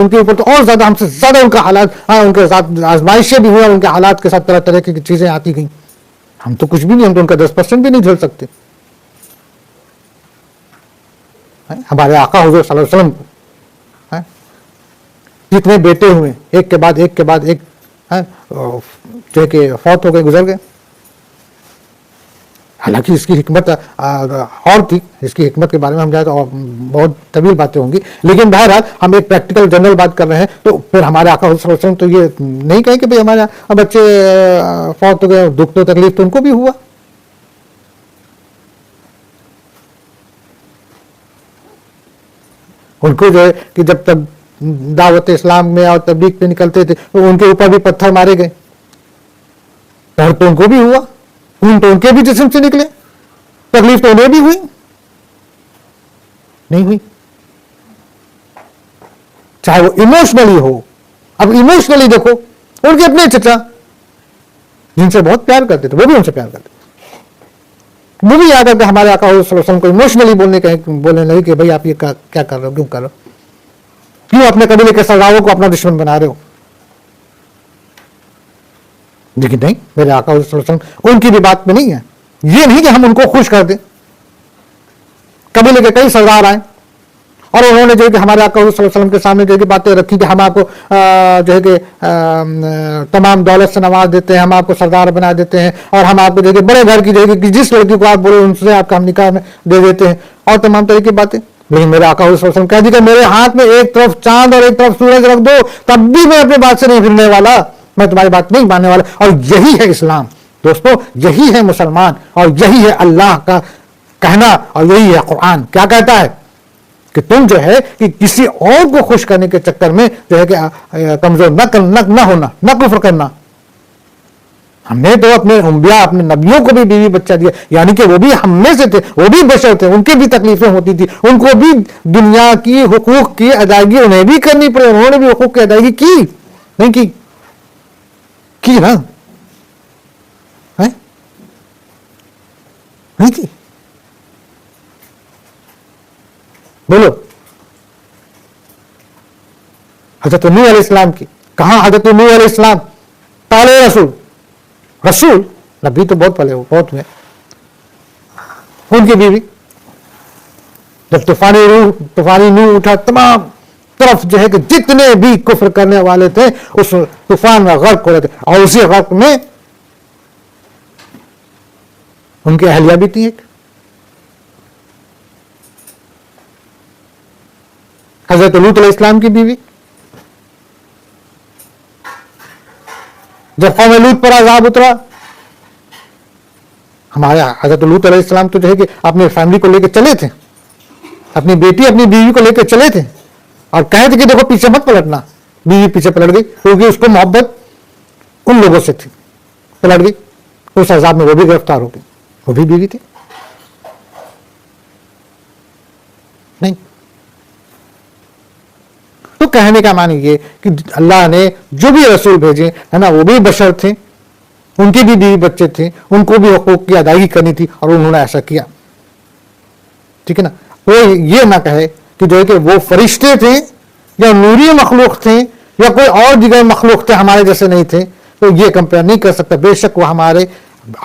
ان کے اوپر تو اور زیادہ ہم سے زیادہ ان کا حالات، ان کے ساتھ آزمائشیں بھی ہوئی اور ان کے حالات کے ساتھ طرح طرح کی چیزیں آتی گئیں. ہم تو کچھ بھی نہیں، ہم تو ان کا 10% بھی نہیں جھیل سکتے. ہمارے آقا حضور صلی اللہ علیہ وسلم کو جتنے بیٹے ہوئے ایک کے بعد ایک کے بعد ایک جو ہے کہ فوت ہو گئے، گزر گئے. حالانکہ اس کی حکمت اور تھی، اس کی حکمت کے بارے میں ہم جائیں تو بہت طویل باتیں ہوں گی، لیکن بہرحال ہم ایک پریکٹیکل جنرل بات کر رہے ہیں. تو پھر ہمارے آقا صلی اللہ علیہ وسلم تو یہ نہیں کہیں کہ بھئی ہمارے بچے فوت ہو گئے، دکھ تو تکلیف تو ان کو بھی ہوا. ان کو جو ہے کہ جب تک دعوت اسلام میں اور تبلیغ پہ نکلتے تھے تو ان کے اوپر بھی پتھر مارے گئے، اور تو ان کو بھی ہوا، خون تو ان کے بھی جسم سے نکلے، تکلیف تو انہیں بھی ہوئی نہیں ہوئی، چاہے وہ ایموشنلی ہو. اب ایموشنلی دیکھو ان کے اپنے چچا جن سے بہت پیار کرتے تھے وہ بھی ان سے پیار کرتے تھے، وہ بھی یاد ہے کہ ہمارے آقا صلی اللہ علیہ وسلم کو ایموشنلی بولنے لگے کہ بھائی آپ یہ کیا کر رہے ہو، کیوں کر رہے ہو، کیوں اپنے قبیلے کے سرداروں کو اپنا دشمن بنا رہے ہو. لیکن نہیں، میرے آقا صلی اللہ علیہ وسلم ان کی بھی بات میں نہیں ہے. یہ نہیں کہ ہم ان کو خوش کر دیں. قبیلے کے کئی سردار آئے اور انہوں نے جو ہے کہ ہمارے آقا صلی اللہ علیہ وسلم کے سامنے جو ہے کہ باتیں رکھی کہ ہم آپ کو جو ہے کہ تمام دولت سے نواز دیتے ہیں، ہم آپ کو سردار بنا دیتے ہیں، اور ہم آپ کو جو ہے کہ بڑے گھر کی جو ہے کہ جس لڑکی کو آپ بولے ان سے آپ کا ہم نکاح میں دے دیتے ہیں، اور تمام طرح کی باتیں. لیکن میرے آقا صلی اللہ علیہ وسلم کہہ دی کہ میرے ہاتھ میں ایک طرف چاند اور ایک طرف سورج رکھ دو تب بھی میں اپنے بات سے نہیں پھرنے والا، میں تمہاری بات نہیں ماننے والا. اور یہی ہے اسلام دوستو، یہی ہے مسلمان، اور یہی ہے اللہ کا کہنا، اور یہی ہے قرآن. کیا کہتا ہے کہ تم جو ہے کہ کسی اور کو خوش کرنے کے چکر میں جو ہے کہ کمزور نہ ہونا، نہ کفر کرنا. ہم نے تو اپنے انبیاء، اپنے نبیوں کو بھی بیوی بچہ دیا، یعنی کہ وہ بھی ہم میں سے تھے، وہ بھی بشر تھے، ان کی بھی تکلیفیں ہوتی تھی، ان کو بھی دنیا کی حقوق کی ادائیگی انہیں بھی کرنی پڑی، انہوں نے بھی حقوق کی ادائیگی کی نہیں کی نا، نہیں کی. بولو حضرت نوح علیہ السلام کی، کہاں حضرت نوح علیہ السلام پہلے رسول نبی تو بہت پہلے بہت ہوئے. ان کی بیوی جب طوفانی نوح اٹھا، تمام طرف جو ہے کہ جتنے بھی کفر کرنے والے تھے اس طوفان میں غرق ہو رہے تھے، اور اسی غرق میں ان کی اہلیہ بھی تھی ایک حضرت لوط علیہ السلام کی بیوی. جب قوم لوط پر عذاب اترا، ہمارے حضرت لوط علیہ السلام تو جو ہے کہ اپنی فیملی کو لے کے چلے تھے، اپنی بیٹی اپنی بیوی کو لے کے چلے تھے، اور کہے تھے کہ دیکھو پیچھے مت پلٹنا. بیوی پیچھے پلٹ گئی کیونکہ اس کو محبت ان لوگوں سے تھی، پلٹ گئی. اس عذاب میں وہ بھی گرفتار ہو گئی، وہ بھی بیوی تھی. نہیں تو کہنے کا معنی یہ کہ اللہ نے جو بھی رسول بھیجے ہے نا، وہ بھی بشر تھے، ان کے بھی بیوی بچے تھے، ان کو بھی حقوق کی ادائیگی کرنی تھی، اور انہوں نے ایسا کیا. ٹھیک ہے نا. وہ یہ نہ کہے کہ جو ہے کہ وہ فرشتے تھے یا نوری مخلوق تھے یا کوئی اور دیگر مخلوق تھے، ہمارے جیسے نہیں تھے، تو یہ کمپیئر نہیں کر سکتا. بے شک وہ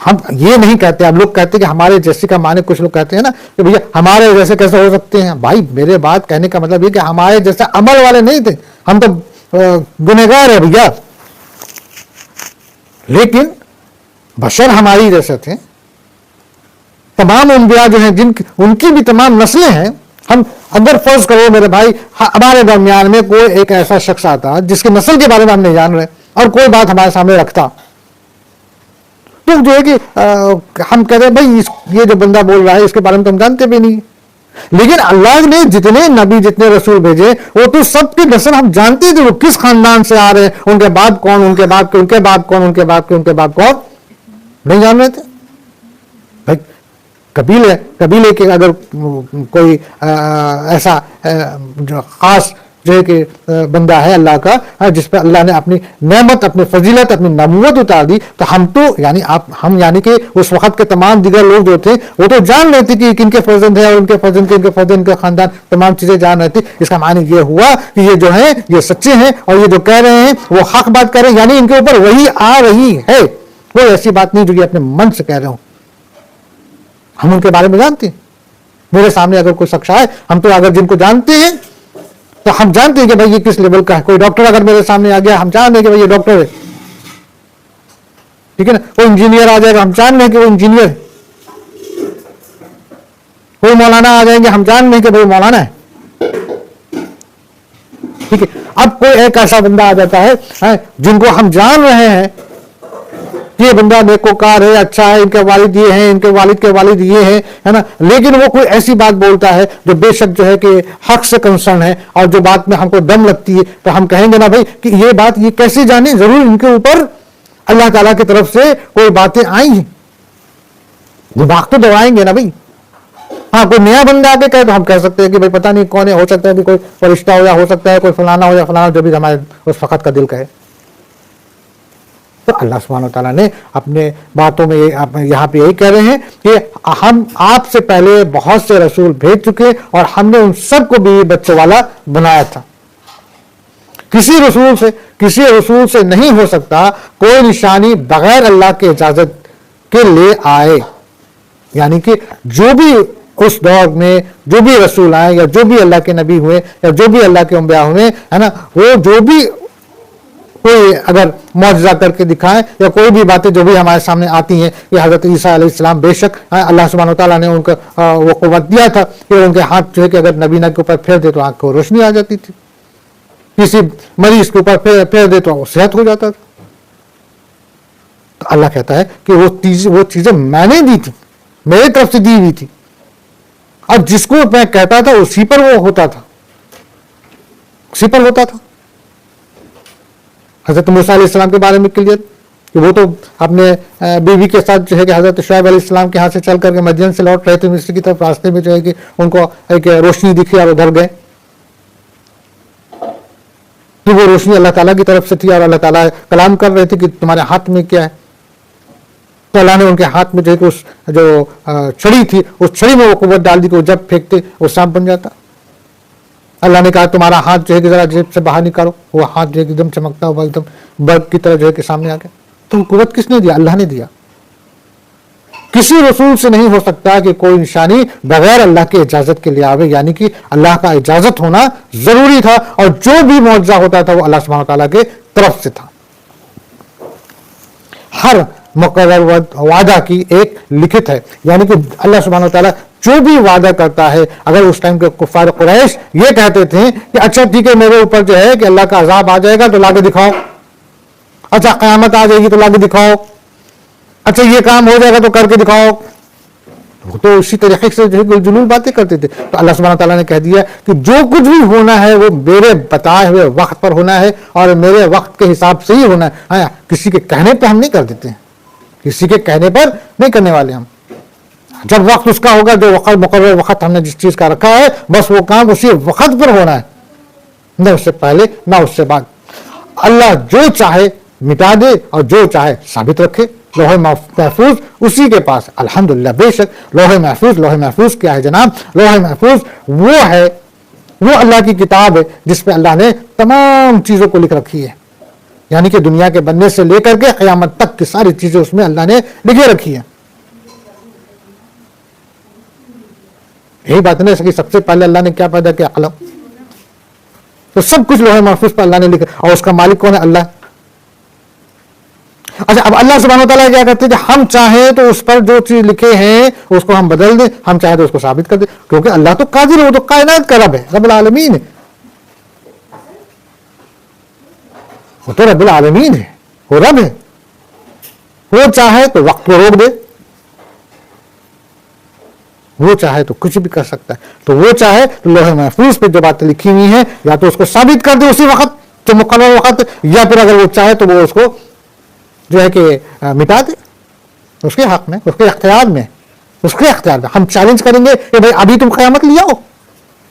ہم یہ نہیں کہتے، اب لوگ کہتے کہ ہمارے جیسے کا معنی کچھ لوگ کہتے ہیں نا کہ بھیا ہمارے جیسے کیسے ہو سکتے ہیں. بھائی میرے بات کہنے کا مطلب یہ کہ ہمارے جیسے عمل والے نہیں تھے، ہم تو گنہگار ہیں بھیا، لیکن بشر ہماری جیسے تھے. تمام انبیاء جو ہیں ان کی بھی تمام نسلیں ہیں. ہم اگر فرض کرو میرے بھائی ہمارے درمیان میں کوئی ایک ایسا شخص آتا جس کی نسل کے بارے میں ہم نہیں جان رہے اور کوئی بات ہمارے سامنے رکھتا، تو جو ہے کہ ہم کہتے ہیں بھائی یہ جو بندہ بول رہا ہے اس کے بارے میں تو ہم جانتے بھی نہیں. لیکن اللہ نے جتنے نبی جتنے رسول بھیجے وہ تو سب کی نسل ہم جانتے تھے، وہ کس خاندان سے آ رہے ہیں، ان کے باپ کون، ان کے باپ کے ان کے باپ کون، ان کے باپ کے ان کے باپ کون، نہیں جان رہے تھے. بھائی قبیلے کے اگر کوئی ایسا جو خاص جو ہے کہ بندہ ہے اللہ کا، جس پہ اللہ نے اپنی نعمت، اپنی فضیلت، اپنی نبوت اتار دی، تو ہم تو ہم یعنی کہ اس وقت کے تمام دیگر لوگ جو تھے وہ تو جان لیتے کہ کن کے فرزند ہیں اور ان کے فرزند کے، ان کے فرزند، ان کے خاندان، تمام چیزیں جان رہے تھے۔ اس کا معنی یہ ہوا کہ یہ جو ہیں یہ سچے ہیں اور یہ جو کہہ رہے ہیں وہ حق بات کہہ رہے ہیں، یعنی ان کے اوپر وحی آ رہی ہے، کوئی ایسی بات نہیں جو یہ اپنے من سے کہہ رہے ہوں۔ ہم ان کے بارے میں جانتے ہیں، میرے سامنے اگر کوئی شخص آئے، ہم تو اگر جن کو جانتے ہیں تو ہم جانتے ہیں کہ بھائی یہ کس لیول کا ہے۔ کوئی ڈاکٹر اگر میرے سامنے آ گیا، ہم جانتے ہیں کہ بھائی یہ ڈاکٹر ہے، ٹھیک ہے نا۔ کوئی انجینئر آ جائے گا، ہم جان لیں کہ وہ انجینئر ہے۔ کوئی مولانا آ جائیں گے، ہم جان لیں کہ بھائی مولانا ہے، ٹھیک ہے۔ اب کوئی ایک ایسا بندہ آ جاتا ہے جن کو ہم جان رہے ہیں یہ بندہ نیکوکار ہے، اچھا ہے، ان کے والد یہ ہیں، ان کے والد کے والد یہ ہیں، ہے نا، لیکن وہ کوئی ایسی بات بولتا ہے جو بے شک جو ہے کہ حق سے کنسرن ہے اور جو بات میں ہم کو دم لگتی ہے، تو ہم کہیں گے نا بھائی کہ یہ بات یہ کیسے جانے، ضرور ان کے اوپر اللہ تعالیٰ کی طرف سے کوئی باتیں آئی ہیں، دماغ تو دوائیں گے نا بھائی۔ ہاں کوئی نیا بندہ آ کے کہے تو ہم کہہ سکتے ہیں کہ بھائی پتہ نہیں کون ہے، ہو سکتا ہے کہ کوئی فرشتہ ہو یا ہو سکتا ہے کوئی فلانا ہو یا فلانا، جو بھی ہمارے اس وقت کا دل کہے۔ تو اللہ سبحانہ وتعالیٰ نے اپنے باتوں میں یہاں پہ یہی کہہ رہے ہیں کہ ہم آپ سے پہلے بہت سے رسول بھیج چکے اور ہم نے ان سب کو بھی بچوں والا بنایا تھا۔ کسی رسول سے نہیں ہو سکتا کوئی نشانی بغیر اللہ کے اجازت کے لے آئے، یعنی کہ جو بھی اس دور میں جو بھی رسول آئے یا جو بھی اللہ کے نبی ہوئے یا جو بھی اللہ کے انبیاء ہوئے، ہے نا، وہ جو بھی کوئی اگر معجزہ کر کے دکھائے یا کوئی بھی باتیں جو بھی ہمارے سامنے آتی ہیں، یہ حضرت عیسیٰ علیہ السلام بے شک اللہ سبحانہ وتعالیٰ نے ان کو وہ قوت دیا تھا کہ ان کے ہاتھ جو ہے کہ اگر نبینا کے اوپر پھیر دے تو آنکھ کو روشنی آ جاتی تھی، کسی مریض کے اوپر پھیر دے تو وہ صحت ہو جاتا تھا۔ تو اللہ کہتا ہے کہ وہ چیزیں میں نے دی تھی، میری طرف سے دی ہوئی تھی، اور جس کو میں کہتا تھا اسی پر وہ ہوتا تھا، اسی پر ہوتا تھا۔ حضرت موسیٰ علیہ السلام کے بارے میں کلیئر کہ وہ تو اپنے بیوی کے ساتھ جو ہے کہ حضرت شعیب علیہ السلام کے ہاں سے چل کر کے مدین سے لوٹ رہے تھے مصر کی طرف، راستے میں جو ہے کہ ان کو ایک روشنی دکھی اور ادھر گئے، کہ وہ روشنی اللہ تعالیٰ کی طرف سے تھی اور اللہ تعالیٰ کلام کر رہے تھے کہ تمہارے ہاتھ میں کیا ہے، تو اللہ نے ان کے ہاتھ میں جو ہے کہ اس جو چھڑی تھی اس چھڑی میں وہ قوت ڈال دی کہ وہ جب پھینکتے وہ سانپ بن جاتا۔ اللہ نے کہا تمہارا ہاتھ جو ہے کہ ذرا جیب سے باہر نکالو، وہ ہاتھ جو ہے کہ ایک دم چمکتا ہوا ایک دم برق کی طرح جو ہے کہ سامنے آ گیا۔ تو قوت کس نے دیا؟ اللہ نے دیا۔ کسی رسول سے نہیں ہو سکتا کہ کوئی نشانی بغیر اللہ کی اجازت کے لیے آوے، یعنی کہ اللہ کا اجازت ہونا ضروری تھا، اور جو بھی معجزہ ہوتا تھا وہ اللہ سبحانہ تعالیٰ کے طرف سے تھا۔ ہر مقرر وعدہ کی ایک لکھت ہے، یعنی کہ اللہ سبحانہ تعالیٰ جو بھی وعدہ کرتا ہے، اگر اس ٹائم کے کفار قریش یہ کہتے تھے کہ اچھا ٹھیک ہے میرے اوپر جو ہے کہ اللہ کا عذاب آ جائے گا تو لا کے دکھاؤ، اچھا قیامت آ جائے گی تو لا کے دکھاؤ، اچھا یہ کام ہو جائے گا تو کر کے دکھاؤ، تو اسی طریقے سے جو ہے جنون باتیں کرتے تھے۔ تو اللہ سبحانہ تعالیٰ نے کہہ دیا کہ جو کچھ بھی ہونا ہے وہ میرے بتائے ہوئے وقت پر ہونا ہے اور میرے وقت کے حساب سے ہی ہونا ہے، کسی کے کہنے پہ ہم نہیں کر دیتے ہیں، کسی کے کہنے پر نہیں کرنے والے ہم۔ جب وقت اس کا ہوگا، جو وقت مقرر وقت ہم نے جس چیز کا رکھا ہے، بس وہ کام اسی وقت پر ہونا ہے، نہ اس سے پہلے نہ اس سے بعد۔ اللہ جو چاہے مٹا دے اور جو چاہے ثابت رکھے۔ لوح محفوظ اسی کے پاس، الحمدللہ، بے شک لوح محفوظ کیا ہے جناب؟ لوح محفوظ وہ ہے، وہ اللہ کی کتاب ہے جس پہ اللہ نے تمام چیزوں کو لکھ رکھی ہے، یعنی کہ دنیا کے بننے سے لے کر کے قیامت تک کی ساری چیزیں اس میں اللہ نے لکھے رکھی ہیں۔ یہی بات نہیں سکی، سب سے پہلے اللہ نے کیا پیدا کیا؟ قلم۔ تو سب کچھ لوح محفوظ پر اللہ نے لکھا، اور اس کا مالک کون ہے؟ اللہ۔ اچھا، اب اللہ سبحانہ وتعالیٰ کیا کرتے ہیں کہ ہم چاہیں تو اس پر جو چیز لکھے ہیں اس کو ہم بدل دیں، ہم چاہیں تو اس کو ثابت کر دیں، کیونکہ اللہ تو قادر ہے، وہ تو کائنات کا رب ہے، رب العالمین ہے، وہ تو رب العالمین ہے، وہ رب ہے۔ وہ چاہے تو وقت کو روک دے، وہ چاہے تو کچھ بھی کر سکتا ہے، تو وہ چاہے تو لوح محفوظ پہ جو باتیں لکھی ہوئی ہیں یا تو اس کو ثابت کر دے اسی وقت جو مقرر وقت، یا پھر اگر وہ چاہے تو وہ اس کو جو ہے کہ مٹا دے، اس کے حق میں، اس کے اختیار میں، اس کے اختیار میں۔ ہم چیلنج کریں گے کہ بھائی ابھی تم قیامت لے آؤ،